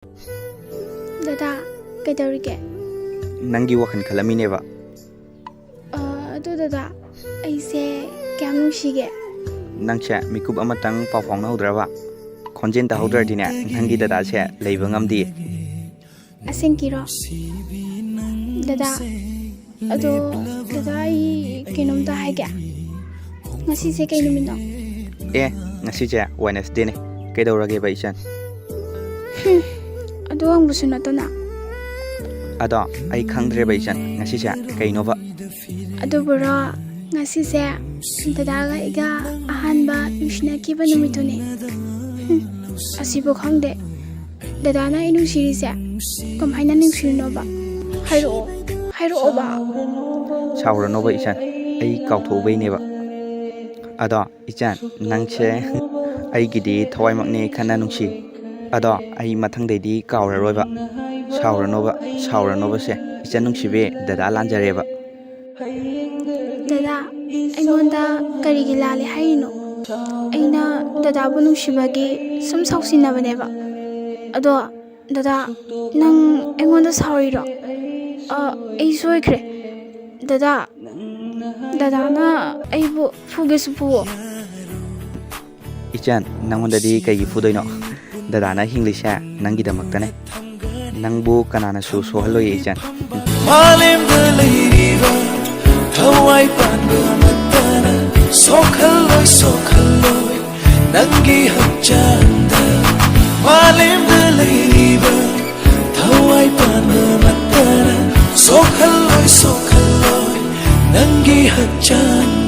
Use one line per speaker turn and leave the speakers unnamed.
Dada, kaidaurige?
Nangi wakan khalamineba.
Ado dada, aise kya nungshige?
Nangche mikub amatang pawfong nahudraba. Khonjen tahudradine nangi dada che leiba ngamdi.
Asengkiro. Dada, ado dada ai kinomta haige. Ngasi se kay numino?
Ngasi che Wednesday ne. Kaidaurage ba ichan?
Ado ang buso na to na.
Ado ay khangdre ba ichan ngasi che kainova.
Ado bura ngasi se dada ga iga ahanba nushinakiba numito ne. Asibo khangde. Dada na inusiri se kamhaina nungsirino ba? Hairo ba?
Saurano ba ichan? Ay kauthobai ne ba. Ado ichan nangche ay gidi thawai makne khana nungsi. Ado ay mathangdedi kauraroi ba. Saurano ba se ichan nungsibe dada lanjare ba.
Dada, aingonda karigi lale haino. Aina dada bu nungsibagi sum sausinabane ba. Ado dada nang aingonda sauriro. Ay soikre. Dada na aibu fugesu fuwo.
Ichan nangondadi kaigi fudoino. Dada na hinglisha nangi damaktane. Nangbu kanana su sohaloy ichan.
Malim dalairiba thawai panba matana sokhaloy nangi hachanda. Malim dalairiba thawai panba matana sokhaloy nangi hachanda.